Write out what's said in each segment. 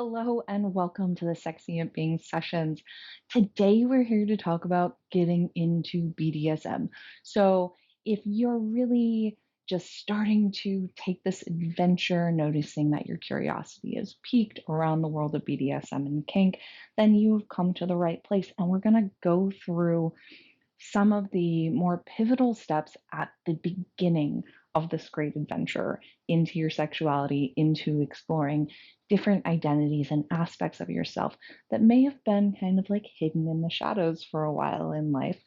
Hello and welcome to the Sexient Being Sessions. Today we're here to talk about getting into BDSM. So, if you're really just starting to take this adventure, noticing that your curiosity is piqued around the world of BDSM and kink, then you've come to the right place. And we're going to go through some of the more pivotal steps at the beginning of this great adventure into your sexuality, into exploring different identities and aspects of yourself that may have been kind of like hidden in the shadows for a while in life.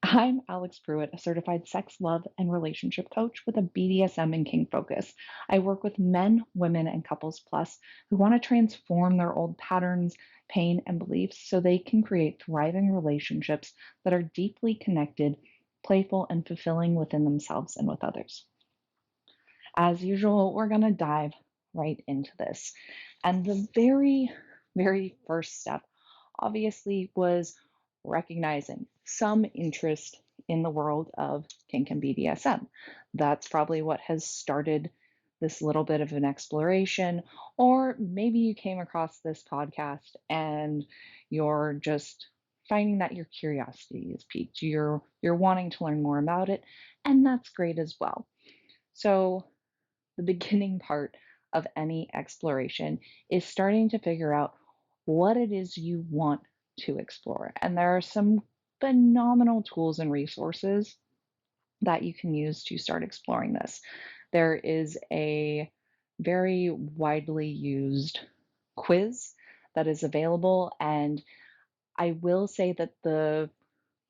I'm Alix Pruett, a certified sex, love, and relationship coach with a BDSM and kink focus. I work with men, women, and couples plus who want to transform their old patterns, pain, and beliefs so they can create thriving relationships that are deeply connected, playful, and fulfilling within themselves and with others. As usual, we're going to dive right into this. And the very first step, obviously, was recognizing some interest in the world of kink and BDSM. That's probably what has started this little bit of an exploration. Or maybe you came across this podcast and you're just finding that your curiosity is piqued. You're wanting to learn more about it, and that's great as well. So the beginning part of any exploration is starting to figure out what it is you want to explore. And there are some phenomenal tools and resources that you can use to start exploring this. There is a very widely used quiz that is available, and I will say that the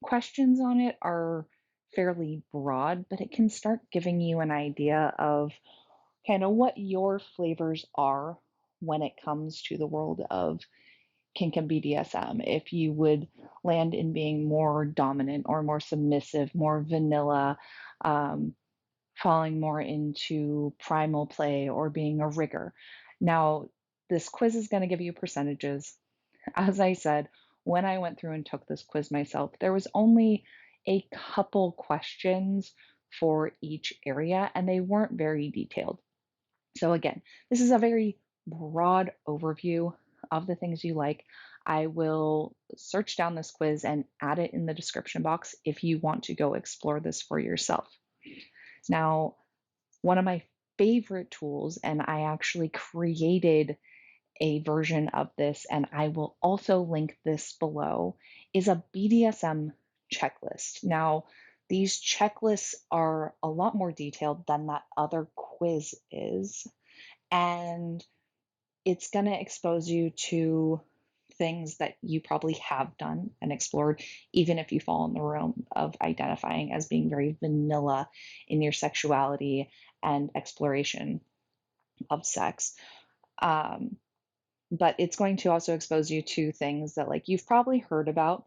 questions on it are fairly broad, but it can start giving you an idea of kind of what your flavors are when it comes to the world of kink and BDSM. If you would land in being more dominant or more submissive, more vanilla, um, falling more into primal play or being a rigger. Now, this quiz is going to give you percentages. As I said, when I went through and took this quiz myself, there was only a couple questions for each area, and they weren't very detailed. So again, this is a very broad overview of the things you like. I will search down this quiz and add it in the description box if you want to go explore this for yourself. Now, one of my favorite tools, and I actually created a version of this, and I will also link this below, is a BDSM checklist. Now, these checklists are a lot more detailed than that other quiz is, and it's going to expose you to things that you probably have done and explored, even if you fall in the realm of identifying as being very vanilla in your sexuality and exploration of sex. Um, but it's going to also expose you to things that like you've probably heard about,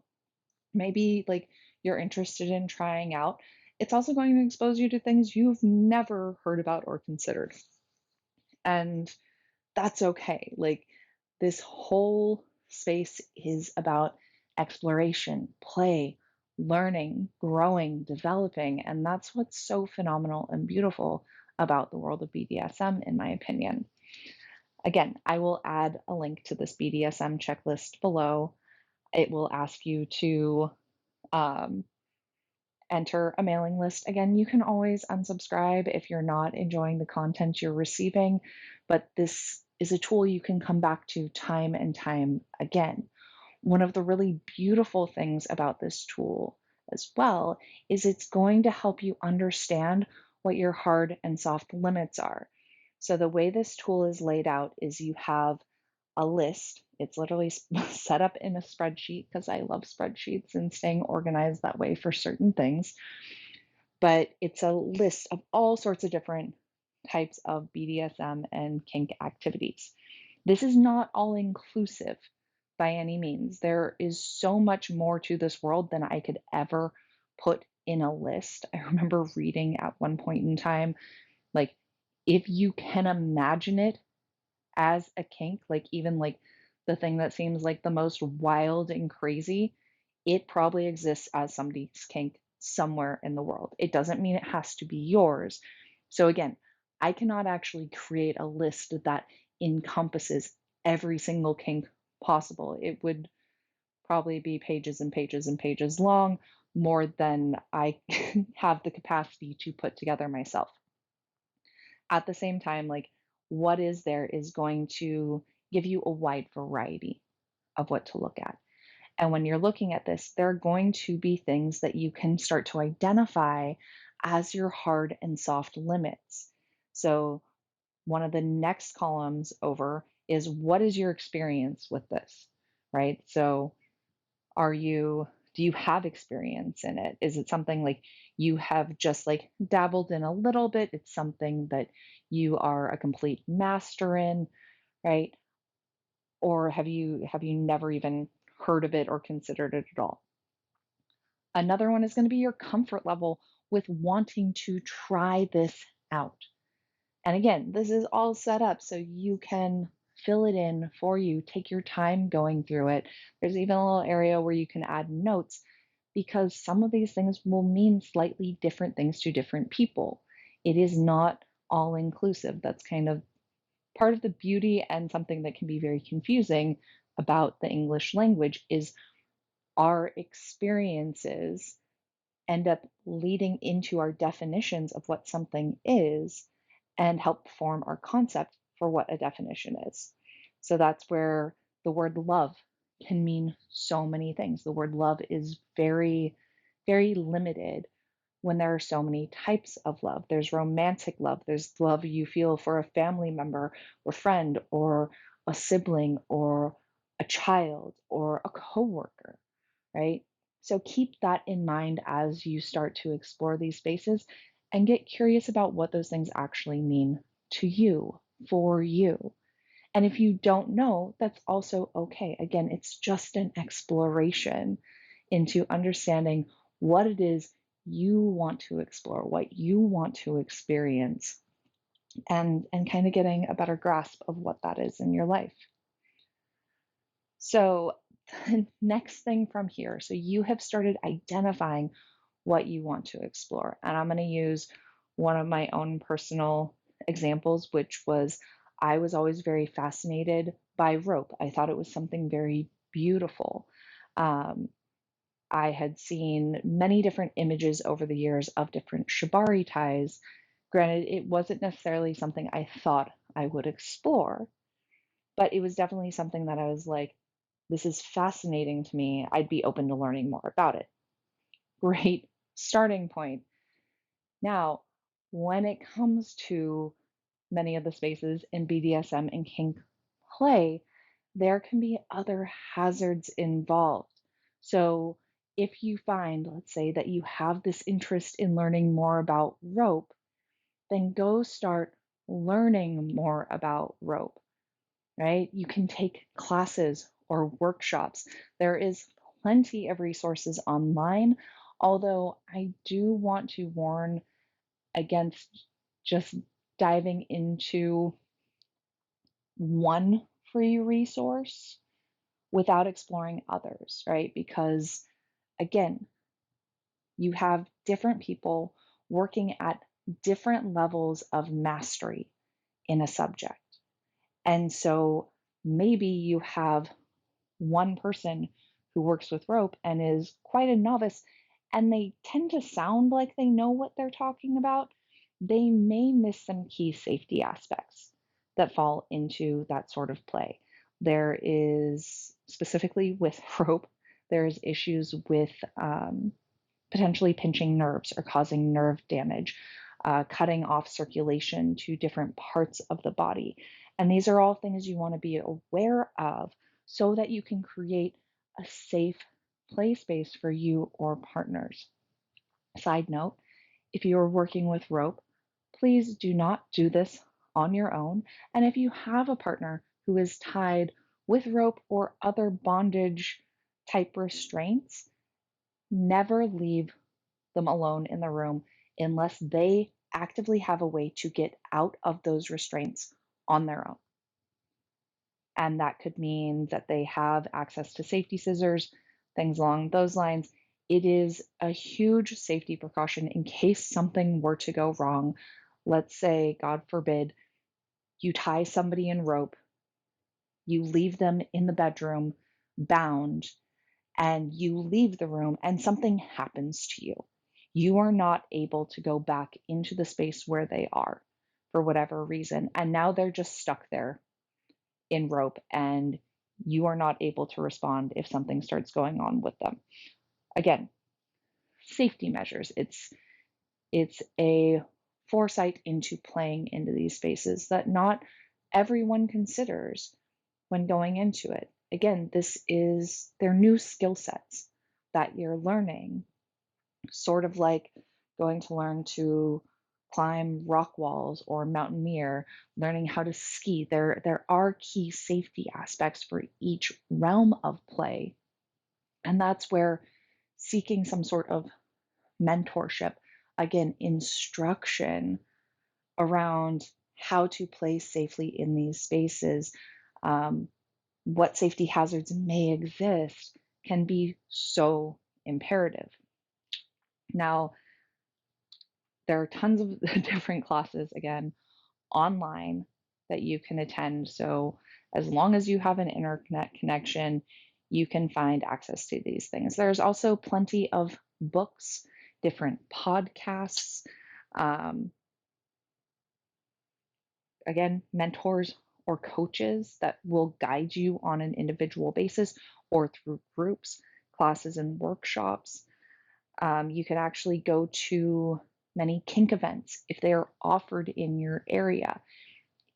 maybe like you're interested in trying out. It's also going to expose you to things you've never heard about or considered. And that's okay. Like this whole space is about exploration, play, learning, growing, developing. And that's what's so phenomenal and beautiful about the world of BDSM, in my opinion. Again, I will add a link to this BDSM checklist below. It will ask you to um, enter a mailing list. Again, you can always unsubscribe if you're not enjoying the content you're receiving, but this is a tool you can come back to time and time again. One of the really beautiful things about this tool as well is it's going to help you understand what your hard and soft limits are. So the way this tool is laid out is you have a list. It's literally set up in a spreadsheet because I love spreadsheets and staying organized that way for certain things. But it's a list of all sorts of different types of BDSM and kink activities. This is not all inclusive by any means. There is so much more to this world than I could ever put in a list. I remember reading at one point in time, like, if you can imagine it as a kink, like even like the thing that seems like the most wild and crazy, it probably exists as somebody's kink somewhere in the world. It doesn't mean it has to be yours. So again, I cannot actually create a list that encompasses every single kink possible. It would probably be pages and pages and pages long, more than I have the capacity to put together myself. At the same time, like, what is there is going to give you a wide variety of what to look at. And when you're looking at this, there are going to be things that you can start to identify as your hard and soft limits. So, one of the next columns over is, what is your experience with this? Right? So, do you have experience in it? Is it something like you have just like dabbled in a little bit? It's something that you are a complete master in, right? Or have you never even heard of it or considered it at all? Another one is going to be your comfort level with wanting to try this out. And again, this is all set up so you can fill it in for you. Take your time going through it. There's even a little area where you can add notes because some of these things will mean slightly different things to different people. It is not all inclusive. That's kind of part of the beauty and something that can be very confusing about the English language is our experiences end up leading into our definitions of what something is and help form our concept for what a definition is. So that's where the word love can mean so many things. The word love is very, very limited when there are so many types of love. There's romantic love, there's love you feel for a family member or friend or a sibling or a child or a coworker, right? So keep that in mind as you start to explore these spaces and get curious about what those things actually mean to you, for you. And if you don't know, that's also okay. Again, it's just an exploration into understanding what it is you want to explore, what you want to experience, and kind of getting a better grasp of what that is in your life. So, the next thing from here, so you have started identifying what you want to explore. And I'm going to use one of my own personal examples, which was I was always very fascinated by rope. I thought it was something very beautiful. Um, I had seen many different images over the years of different shibari ties. Granted, it wasn't necessarily something I thought I would explore, but it was definitely something that I was like, this is fascinating to me. I'd be open to learning more about it. Great starting point. Now, when it comes to many of the spaces in BDSM and kink play, there can be other hazards involved. So, if you find, let's say, that you have this interest in learning more about rope, then go start learning more about rope, right? You can take classes or workshops. There is plenty of resources online, although I do want to warn against just diving into one free resource without exploring others, right? Because again, you have different people working at different levels of mastery in a subject. And so maybe you have one person who works with rope and is quite a novice, and they tend to sound like they know what they're talking about. They may miss some key safety aspects that fall into that sort of play. There is, specifically with rope, there's issues with potentially pinching nerves or causing nerve damage, cutting off circulation to different parts of the body. And these are all things you want to be aware of so that you can create a safe play space for you or partners. Side note, if you are working with rope, please do not do this on your own. And if you have a partner who is tied with rope or other bondage type restraints, never leave them alone in the room unless they actively have a way to get out of those restraints on their own. And that could mean that they have access to safety scissors, things along those lines. It is a huge safety precaution in case something were to go wrong. Let's say, God forbid, you tie somebody in rope You leave them in the bedroom bound, and you leave the room and something happens to you. You are not able to go back into the space where they are for whatever reason. And now they're just stuck there in rope, and you are not able to respond if something starts going on with them. Again, safety measures. It's a foresight into playing into these spaces that not everyone considers when going into it. Again, this is their new skill sets that you're learning, sort of like going to learn to climb rock walls or mountaineer, learning how to ski. There are key safety aspects for each realm of play. And that's where seeking some sort of mentorship, again, instruction around how to play safely in these spaces, um, what safety hazards may exist, can be so imperative. Now, there are tons of different classes, again, online that you can attend. So, as long as you have an internet connection, you can find access to these things. There's also plenty of books, different podcasts, um, again, mentors or coaches that will guide you on an individual basis or through groups, classes, and workshops. You can actually go to many kink events if they are offered in your area.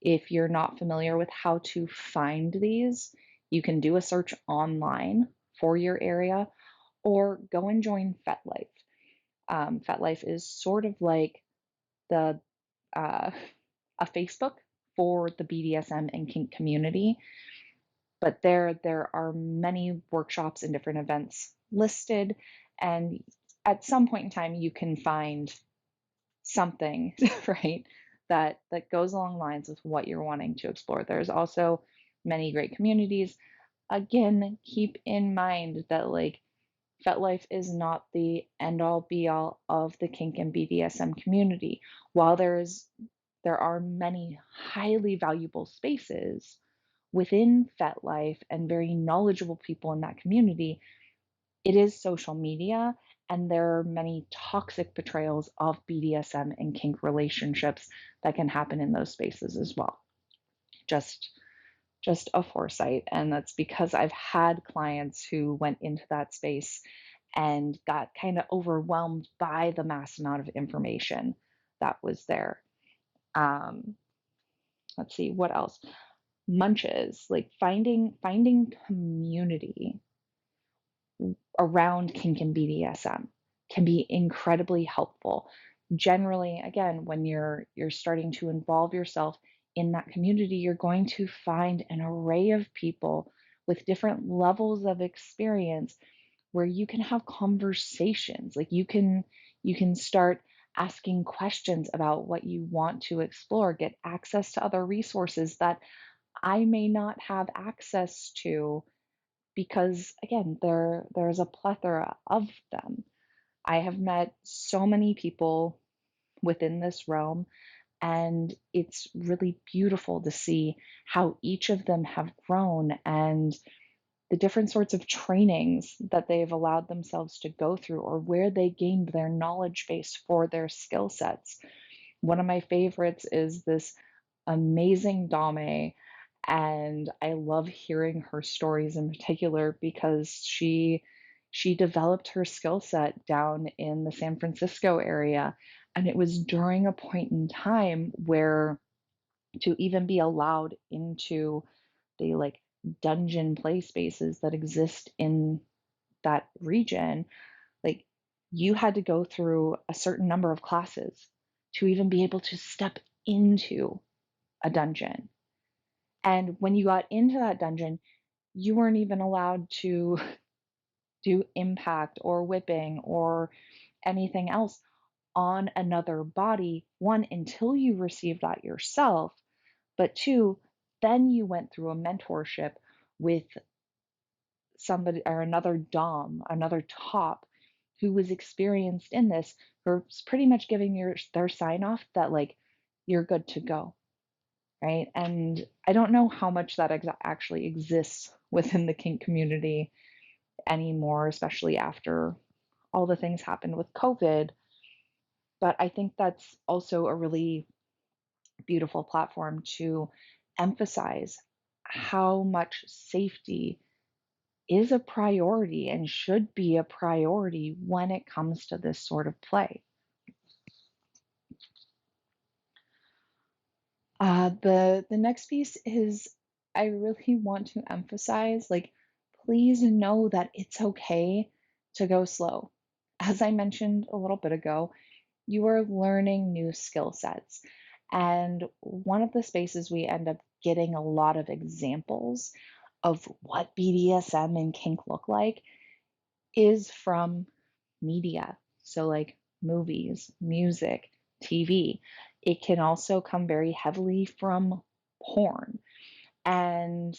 If you're not familiar with how to find these, you can do a search online for your area or go and join FetLife. FetLife is sort of like the uh, a Facebook for the BDSM and kink community, but there are many workshops and different events listed, and at some point in time you can find something right that goes along lines with what you're wanting to explore. There's also many great communities. Again, keep in mind that like FetLife is not the end all be all of the kink and BDSM community. While there are many highly valuable spaces within FetLife and very knowledgeable people in that community, it is social media, and there are many toxic portrayals of BDSM and kink relationships that can happen in those spaces as well. Just just a foresight, and that's because I've had clients who went into that space and got kind of overwhelmed by the mass amount of information that was there. Um, let's see what else. Munches, like finding community around kink and BDSM can be incredibly helpful. Generally, again, when you're starting to involve yourself in that community, you're going to find an array of people with different levels of experience where you can have conversations. Like you can start asking questions about what you want to explore, get access to other resources that I may not have access to because again there's a plethora of them. I have met so many people within this realm, and it's really beautiful to see how each of them have grown and the different sorts of trainings that they've allowed themselves to go through or where they gained their knowledge base for their skill sets. One of my favorites is this amazing Dame, and I love hearing her stories in particular because she developed her skill set down in the San Francisco area, and it was during a point in time where to even be allowed into the like dungeon play spaces that exist in that region, like you had to go through a certain number of classes to even be able to step into a dungeon. And when you got into that dungeon, you weren't even allowed to do impact or whipping or anything else on another body. One, until you received that yourself, but two, then you went through a mentorship with somebody or another Dom, another top who was experienced in this, who's pretty much giving their sign off that like you're good to go. right? And I don't know how much that actually exists within the kink community anymore, especially after all the things happened with COVID. But I think that's also a really beautiful platform to emphasize how much safety is a priority and should be a priority when it comes to this sort of play. The next piece is I really want to emphasize, like, please know that it's okay to go slow. As I mentioned a little bit ago, you are learning new skill sets. And one of the spaces we end up getting a lot of examples of what BDSM and kink look like is from media. So, like movies, music, TV. It can also come very heavily from porn. And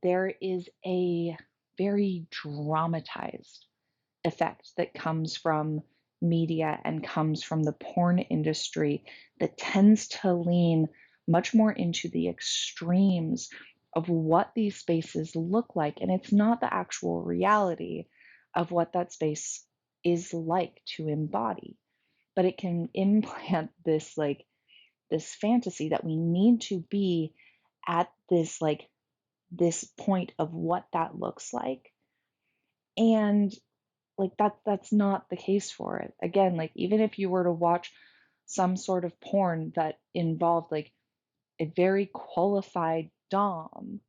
there is a very dramatized effect that comes from media and comes from the porn industry that tends to lean much more into the extremes of what these spaces look like. And it's not the actual reality of what that space is like to embody, but it can implant this, like, this fantasy that we need to be at this point of what that looks like. And like that's not the case for it. Again, like even if you were to watch some sort of porn that involved like a very qualified dom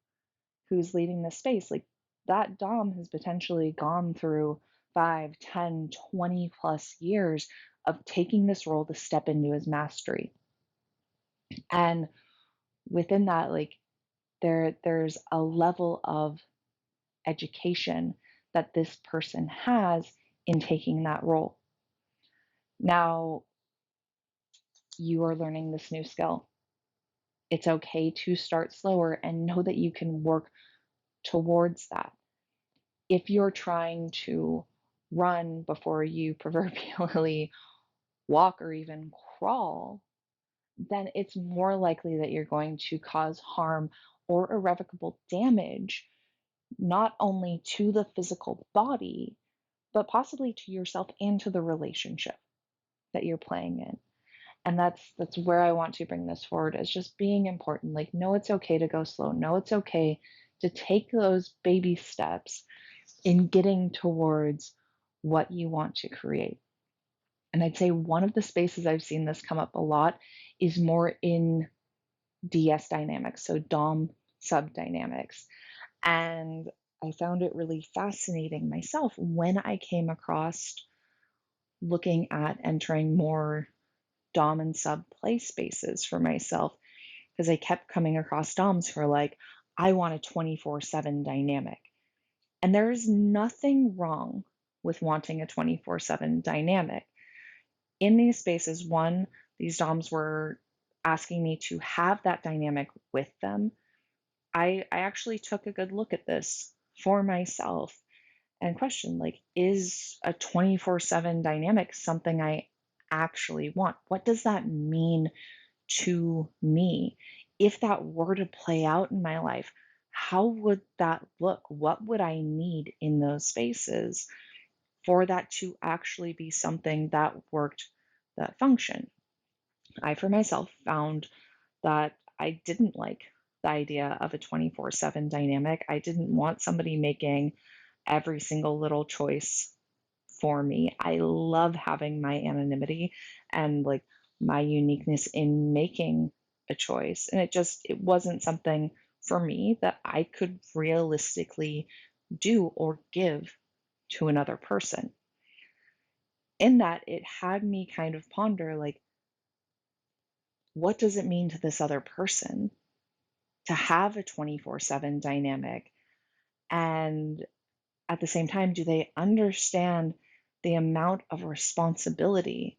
who's leading the space, like that dom has potentially gone through 5, 10, 20 plus years of taking this role to step into his mastery. And within that, like there's a level of education that this person has in taking that role. Now, you are learning this new skill. It's okay to start slower and know that you can work towards that. If you're trying to run before you proverbially walk or even crawl, then it's more likely that you're going to cause harm or irrevocable damage, not only to the physical body, but possibly to yourself and to the relationship that you're playing in. And that's where I want to bring this forward, is just being important. Like, no, it's okay to go slow. No, it's okay to take those baby steps in getting towards what you want to create. And I'd say one of the spaces I've seen this come up a lot is more in DS dynamics, so Dom sub dynamics. And I found it really fascinating myself when I came across looking at entering more Dom and sub play spaces for myself, because I kept coming across Doms who are like, I want a 24/7 dynamic. And there's nothing wrong with wanting a 24/7 dynamic. In these spaces, one, these Doms were asking me to have that dynamic with them. I actually took a good look at this for myself and questioned, like, is a 24/7 dynamic something I actually want? What does that mean to me? If that were to play out in my life, how would that look? What would I need in those spaces for that to actually be something that worked, that function? I, for myself, found that I didn't like the idea of a 24/7 dynamic. I didn't want somebody making every single little choice for me. I love having my anonymity and like my uniqueness in making a choice. And it wasn't something for me that I could realistically do or give to another person. In that, it had me kind of ponder, like, what does it mean to this other person to have a 24/7 dynamic? And at the same time, do they understand the amount of responsibility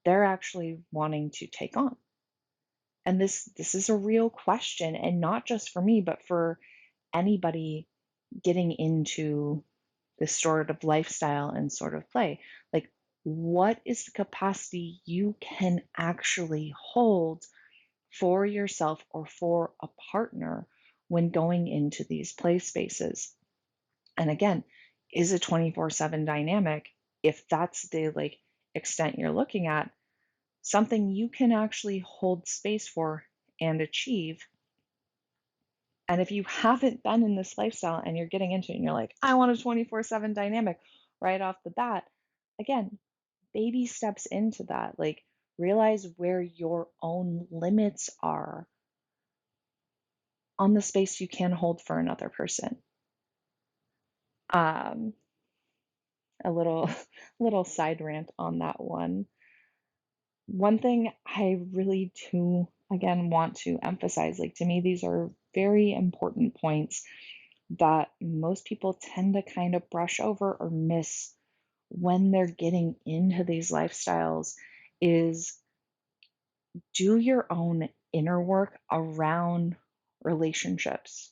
they're actually wanting to take on? And this is a real question, and not just for me, but for anybody getting into this sort of lifestyle and sort of play. Like, what is the capacity you can actually hold for yourself or for a partner when going into these play spaces. And again, is a 24/7 dynamic, if that's the extent you're looking at, something you can actually hold space for and achieve. And if you haven't been in this lifestyle and you're getting into it and you're like, I want a 24/7 dynamic right off the bat, again, baby steps into that. Like, realize where your own limits are on the space you can hold for another person. Um, a little little side rant on that one. One thing I really do again want to emphasize, like, to me these are very important points that most people tend to kind of brush over or miss when they're getting into these lifestyles, is do your own inner work around relationships.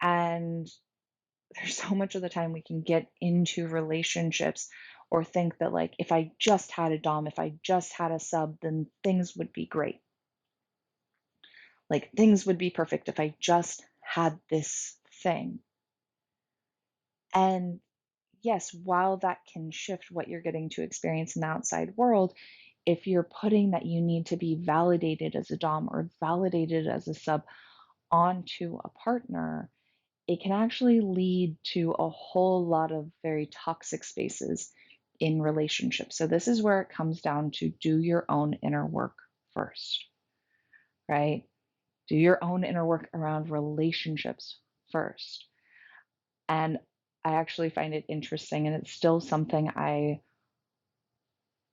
And there's so much of the time we can get into relationships or think that, like, if I just had a dom, if I just had a sub, then things would be great. Like, things would be perfect if I just had this thing. And yes, while that can shift what you're getting to experience in the outside world, if you're putting that you need to be validated as a dom or validated as a sub onto a partner, it can actually lead to a whole lot of very toxic spaces in relationships. So this is where it comes down to do your own inner work first, right? Do your own inner work around relationships first. And I actually find it interesting, and it's still something I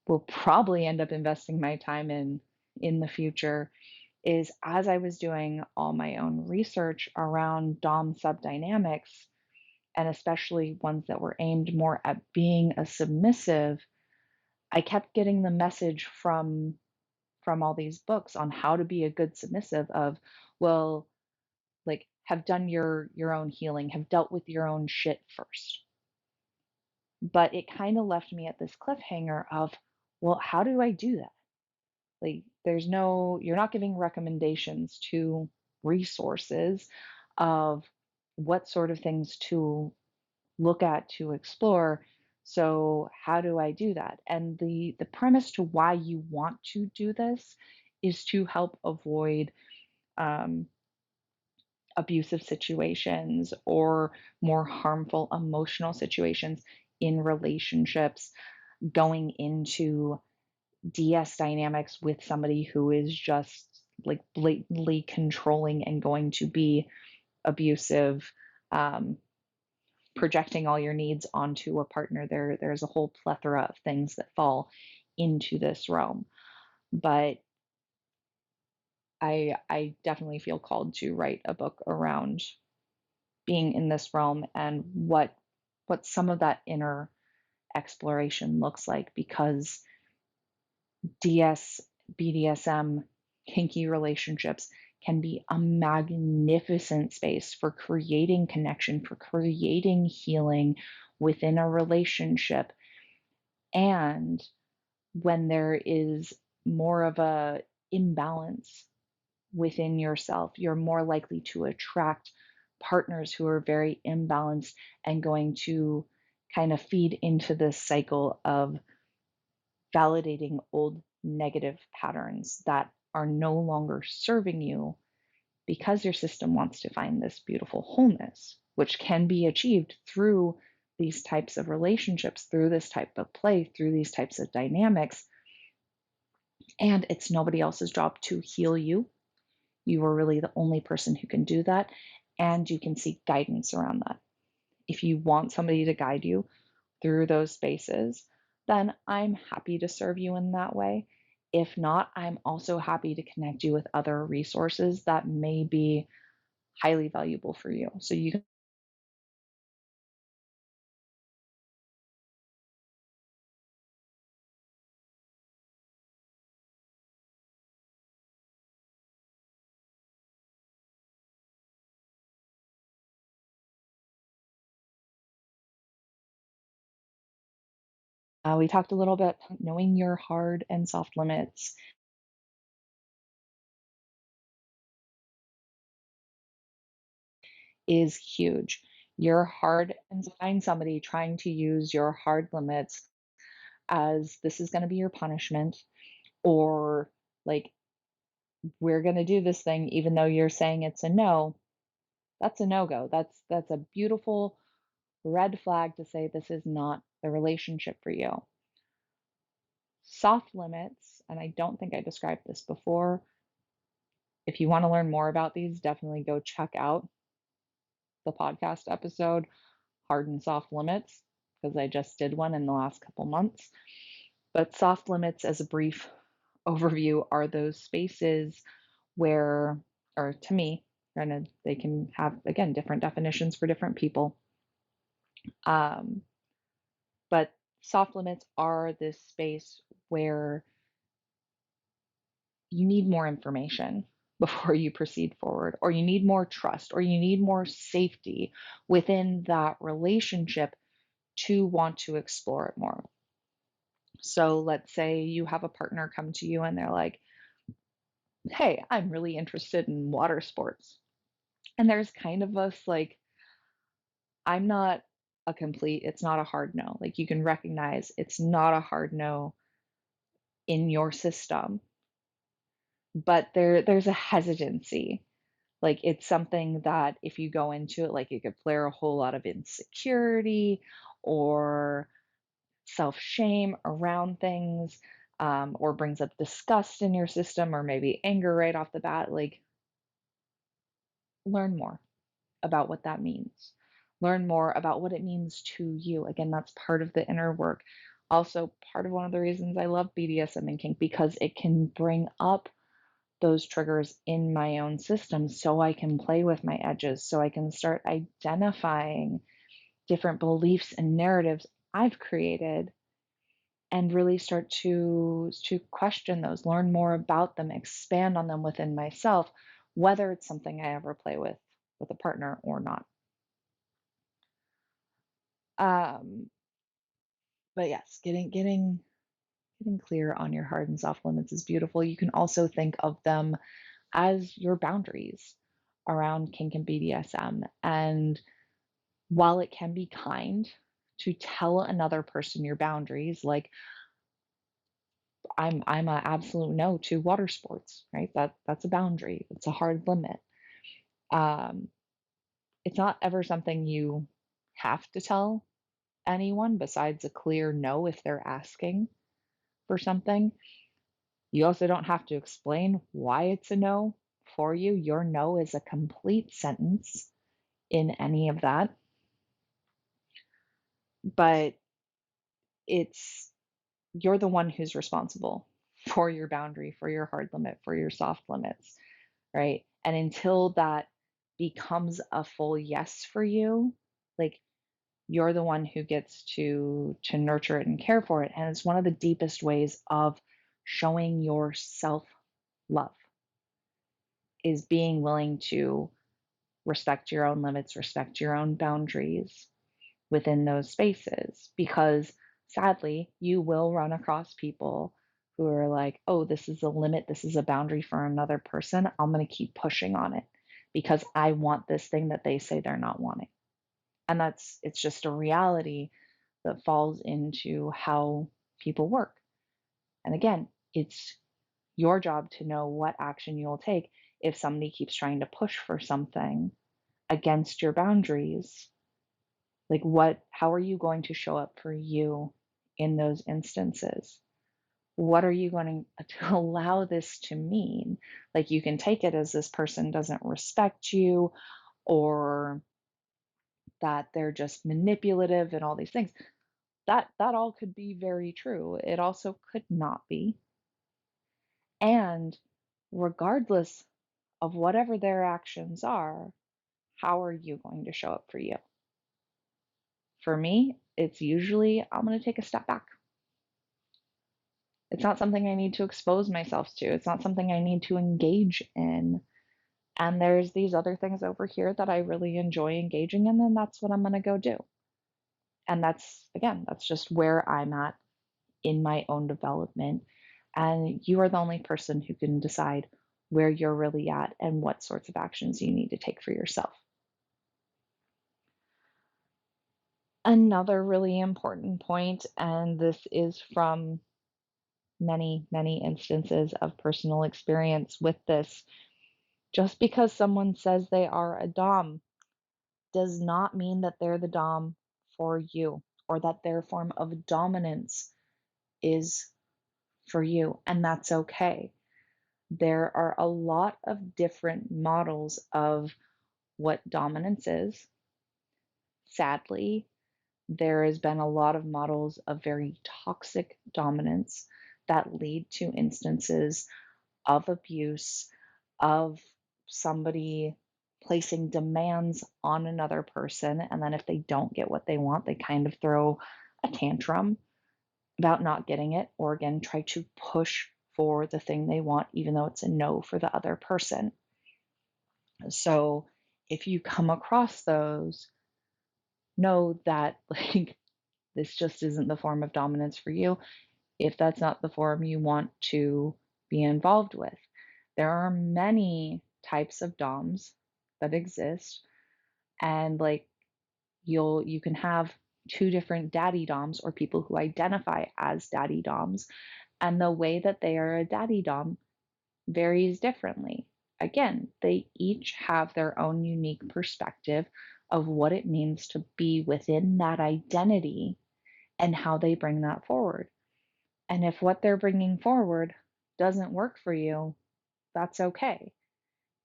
will probably end up investing my time in the future, is as I was doing all my own research around dom sub dynamics, and especially ones that were aimed more at being a submissive, I kept getting the message from all these books on how to be a good submissive of, well, like, have done your own healing, have dealt with your own shit first. But it kind of left me at this cliffhanger of, well, how do I do that? Like, there's no, you're not giving recommendations to resources of what sort of things to look at, to explore. So how do I do that? And the premise to why you want to do this is to help avoid um, abusive situations or more harmful emotional situations in relationships, going into DS dynamics with somebody who is just like blatantly controlling and going to be abusive, um, projecting all your needs onto a partner. There's a whole plethora of things that fall into this realm. But I definitely feel called to write a book around being in this realm and what some of that inner exploration looks like, because DS, BDSM, kinky relationships can be a magnificent space for creating connection, for creating healing within a relationship. And when there is more of a imbalance within yourself, you're more likely to attract partners who are very imbalanced and going to kind of feed into this cycle of validating old negative patterns that are no longer serving you, because your system wants to find this beautiful wholeness, which can be achieved through these types of relationships, through this type of play, through these types of dynamics. And it's nobody else's job to heal you. You are really the only person who can do that. And you can seek guidance around that. If you want somebody to guide you through those spaces, then I'm happy to serve you in that way. If not, I'm also happy to connect you with other resources that may be highly valuable for you. So you can. We talked a little bit knowing your hard and soft limits. is huge. You're hard and find somebody trying to use your hard limits as this is going to be your punishment, or like, we're going to do this thing even though you're saying it's a no. That's a no-go. That's a beautiful red flag to say this is not the relationship for you. Soft limits, and I don't think I described this before. If you want to learn more about these, definitely go check out the podcast episode, Hard and Soft Limits, because I just did one in the last couple months. But soft limits, as a brief overview, are those spaces where, or to me, granted, they can have, again, different definitions for different people. Um, but soft limits are this space where you need more information before you proceed forward, or you need more trust, or you need more safety within that relationship to want to explore it more. So let's say you have a partner come to you and they're like, hey, I'm really interested in water sports. And there's kind of us like, I'm not a complete, it's not a hard no. Like, you can recognize it's not a hard no in your system, but there's a hesitancy. Like, it's something that if you go into it, like, it could flare a whole lot of insecurity or self shame around things, or brings up disgust in your system, or maybe anger right off the bat. Like, learn more about what that means. Learn more about what it means to you. Again, that's part of the inner work. Also, part of one of the reasons I love BDSM and kink, because it can bring up those triggers in my own system so I can play with my edges, so I can start identifying different beliefs and narratives I've created and really start to question those, learn more about them, expand on them within myself, whether it's something I ever play with a partner or not. Um, but yes, getting clear on your hard and soft limits is beautiful. You can also think of them as your boundaries around kink and BDSM. And while it can be kind to tell another person your boundaries, like, I'm a absolute no to water sports, right? That's a boundary. It's a hard limit. Um, it's not ever something you have to tell anyone besides a clear no if they're asking for something. You also don't have to explain why it's a no for you. Your no is a complete sentence in any of that. But it's you're the one who's responsible for your boundary, for your hard limit, for your soft limits, right? And until that becomes a full yes for you, like, you're the one who gets to nurture it and care for it. And it's one of the deepest ways of showing yourself love, is being willing to respect your own limits, respect your own boundaries within those spaces. Because sadly, you will run across people who are like, oh, this is a limit, this is a boundary for another person. I'm going to keep pushing on it because I want this thing that they say they're not wanting. And it's just a reality that falls into how people work. And again, it's your job to know what action you'll take if somebody keeps trying to push for something against your boundaries. Like, how are you going to show up for you in those instances? What are you going to allow this to mean? Like, you can take it as this person doesn't respect you, or that they're just manipulative and all these things. That all could be very true. It also could not be. And regardless of whatever their actions are, how are you going to show up for you? For me, it's usually I'm going to take a step back. It's not something I need to expose myself to. It's not something I need to engage in. And there's these other things over here that I really enjoy engaging in, and that's what I'm going to go do. And that's just where I'm at in my own development. And you are the only person who can decide where you're really at and what sorts of actions you need to take for yourself. Another really important point, and this is from many, many instances of personal experience with this. Just because someone says they are a Dom does not mean that they're the Dom for you or that their form of dominance is for you, and that's okay. There are a lot of different models of what dominance is. Sadly, there has been a lot of models of very toxic dominance that lead to instances of abuse, of somebody placing demands on another person. And then if they don't get what they want, they kind of throw a tantrum about not getting it, or again, try to push for the thing they want, even though it's a no for the other person. So if you come across those, know that like this just isn't the form of dominance for you if that's not the form you want to be involved with. There are many types of DOMs that exist, and like you can have two different daddy DOMs or people who identify as daddy DOMs, and the way that they are a daddy DOM varies differently. Again, they each have their own unique perspective of what it means to be within that identity and how they bring that forward. And if what they're bringing forward doesn't work for you, that's okay.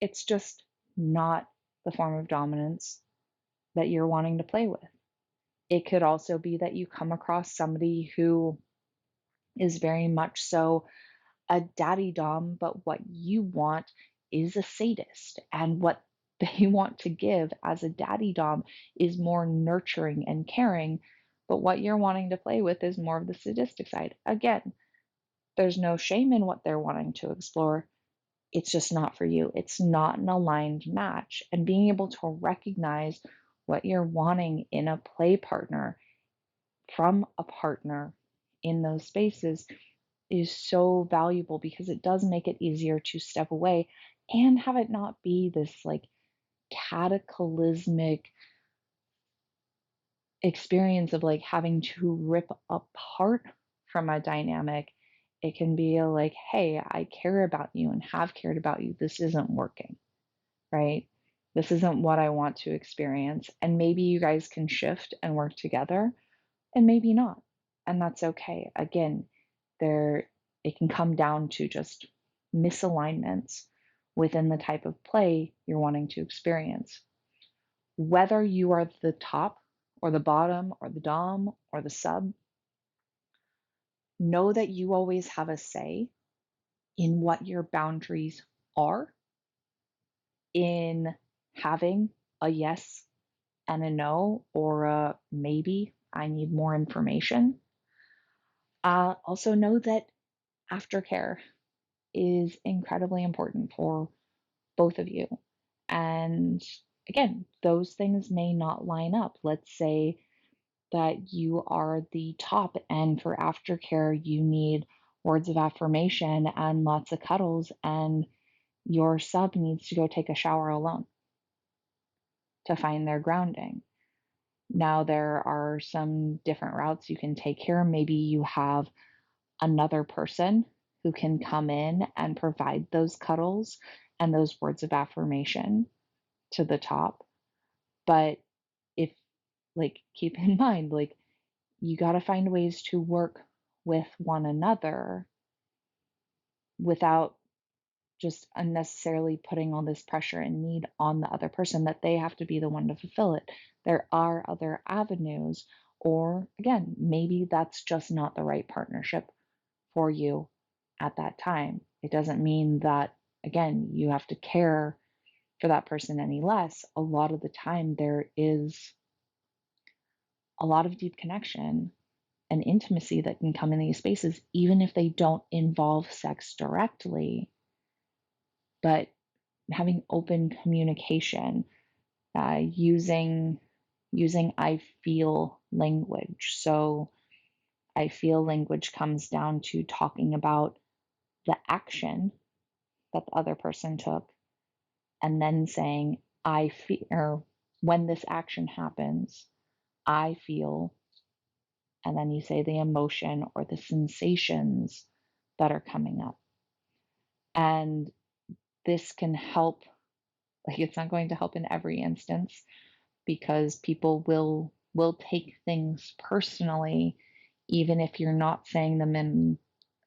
It's just not the form of dominance that you're wanting to play with. It could also be that you come across somebody who is very much so a daddy dom, but what you want is a sadist. And what they want to give as a daddy dom is more nurturing and caring. But what you're wanting to play with is more of the sadistic side. Again, there's no shame in what they're wanting to explore. It's just not for you. It's not an aligned match. And being able to recognize what you're wanting in a play partner from a partner in those spaces is so valuable because it does make it easier to step away and have it not be this like cataclysmic experience of like having to rip apart from a dynamic. It can be a like, hey, I care about you and have cared about you. This isn't working, right? This isn't what I want to experience. And maybe you guys can shift and work together, and maybe not. And that's okay. Again, there it can come down to just misalignments within the type of play you're wanting to experience. Whether you are the top or the bottom or the dom or the sub, know that you always have a say in what your boundaries are, in having a yes and a no, or a maybe, I need more information. Also, know that aftercare is incredibly important for both of you. And again, those things may not line up. Let's say that you are the top, and for aftercare, you need words of affirmation and lots of cuddles, and your sub needs to go take a shower alone to find their grounding. Now, there are some different routes you can take here. Maybe you have another person who can come in and provide those cuddles and those words of affirmation to the top. But if, like, keep in mind, like, you got to find ways to work with one another without just unnecessarily putting all this pressure and need on the other person that they have to be the one to fulfill it. There are other avenues, or again, maybe that's just not the right partnership for you at that time. It doesn't mean that, again, you have to care for that person any less. A lot of the time, there is a lot of deep connection and intimacy that can come in these spaces, even if they don't involve sex directly. But having open communication, using I feel language. So I feel language comes down to talking about the action that the other person took, and then saying I feel, or when this action happens, I feel, and then you say the emotion or the sensations that are coming up. And this can help, like it's not going to help in every instance because people will take things personally even if you're not saying them in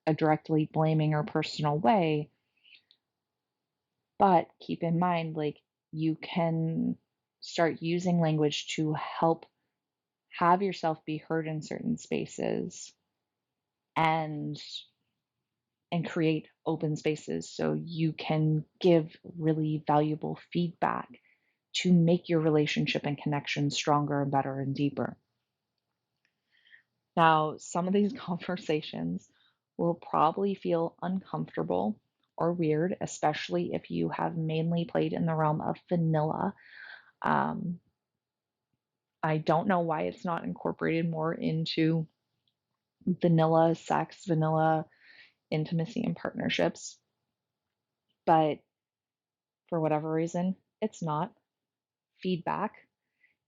a directly blaming or personal way. But keep in mind, like, you can start using language to help have yourself be heard in certain spaces and create open spaces so you can give really valuable feedback to make your relationship and connection stronger and better and deeper. Now, some of these conversations will probably feel uncomfortable or weird, especially if you have mainly played in the realm of vanilla. Um, I don't know why it's not incorporated more into vanilla sex, vanilla intimacy and partnerships, but for whatever reason, it's not. Feedback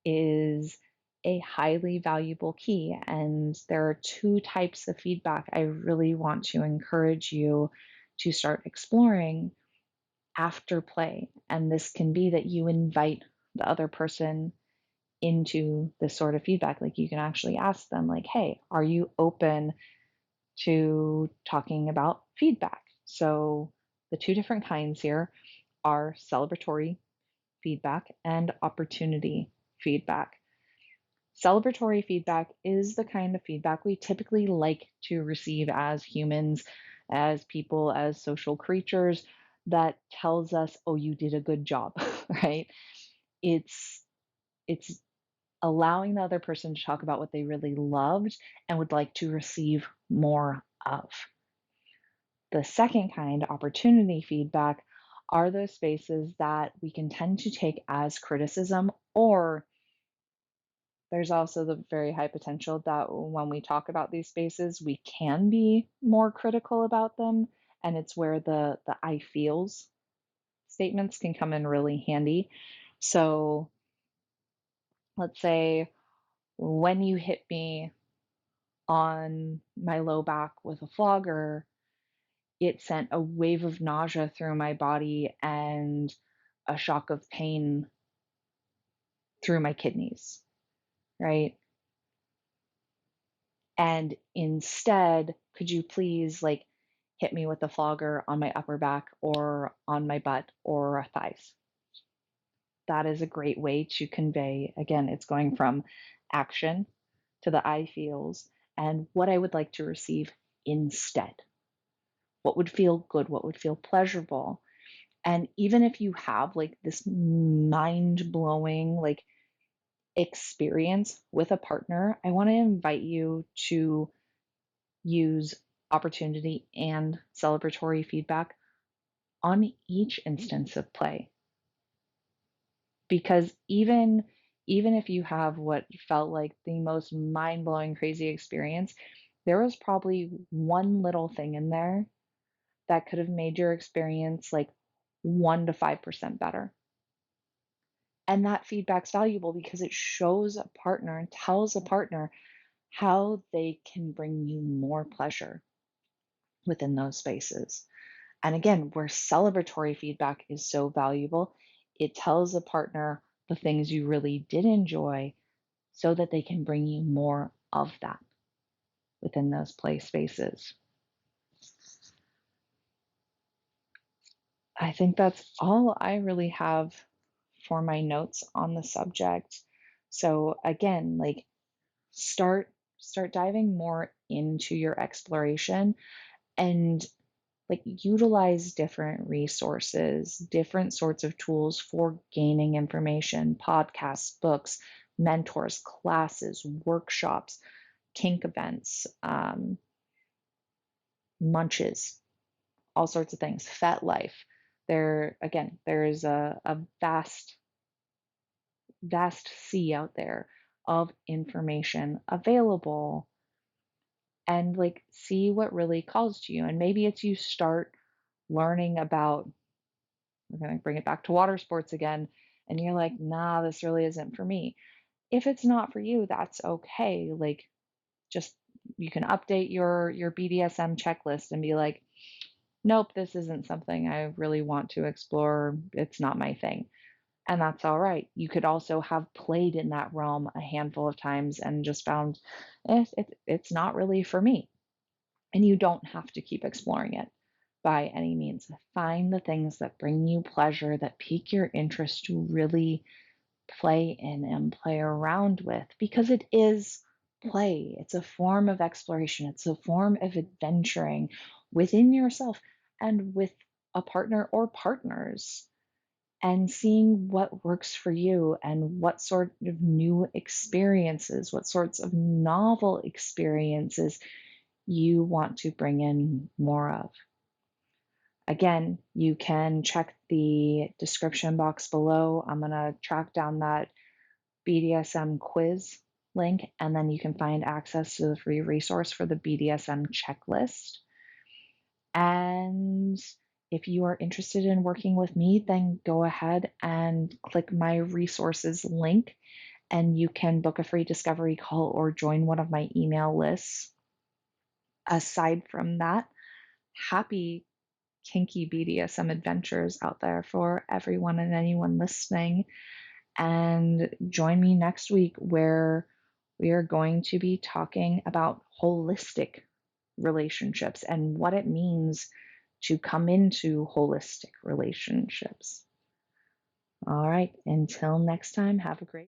is a highly valuable key, and there are two types of feedback I really want to encourage you to start exploring after play. And this can be that you invite the other person into this sort of feedback. Like you can actually ask them, like, hey, are you open to talking about feedback? So the two different kinds here are celebratory feedback and opportunity feedback. Celebratory feedback is the kind of feedback we typically like to receive as humans, as people, as social creatures that tells us, "Oh, you did a good job," right? It's it's allowing the other person to talk about what they really loved and would like to receive more of. The second kind, opportunity feedback, are those spaces that we can tend to take as criticism, or there's also the very high potential that when we talk about these spaces, we can be more critical about them. And it's where the I feels statements can come in really handy. So let's say when you hit me on my low back with a flogger, it sent a wave of nausea through my body and a shock of pain through my kidneys, right? And instead, could you please like hit me with a flogger on my upper back or on my butt or thighs? That is a great way to convey, again, it's going from action to the I feels and what I would like to receive instead. What would feel good? What would feel pleasurable? And even if you have like this mind blowing, like experience with a partner, I want to invite you to use opportunity and celebratory feedback on each instance of play. Because even if you have what felt like the most mind-blowing crazy experience, there was probably one little thing in there that could have made your experience like 1 to 5% better. And that feedback's valuable because it shows a partner and tells a partner how they can bring you more pleasure within those spaces. And again, where celebratory feedback is so valuable, it tells a partner the things you really did enjoy so that they can bring you more of that within those play spaces. I think that's all I really have for my notes on the subject. So again, like start diving more into your exploration and like utilize different resources, different sorts of tools for gaining information, podcasts, books, mentors, classes, workshops, kink events, munches, all sorts of things, fet life. There is a vast sea out there of information available, and like see what really calls to you. And maybe it's you start learning about, we're going to bring it back to water sports again, and you're like, nah, this really isn't for me. If it's not for you, that's okay. Like, just you can update your BDSM checklist and be like, nope, this isn't something I really want to explore. It's not my thing. And that's all right. You could also have played in that realm a handful of times and just found it's not really for me. And you don't have to keep exploring it by any means. Find the things that bring you pleasure, that pique your interest to really play in and play around with, because it is play. It's a form of exploration, it's a form of adventuring within yourself and with a partner or partners, and seeing what works for you and what sort of new experiences, what sorts of novel experiences you want to bring in more of. Again, you can check the description box below. I'm going to track down that BDSM quiz link, and then you can find access to the free resource for the BDSM checklist. And if you are interested in working with me, then go ahead and click my resources link, and you can book a free discovery call or join one of my email lists. Aside from that, happy kinky BDSM adventures out there for everyone and anyone listening. And join me next week where we are going to be talking about holistic relationships and what it means to come into holistic relationships. All right, until next time, have a great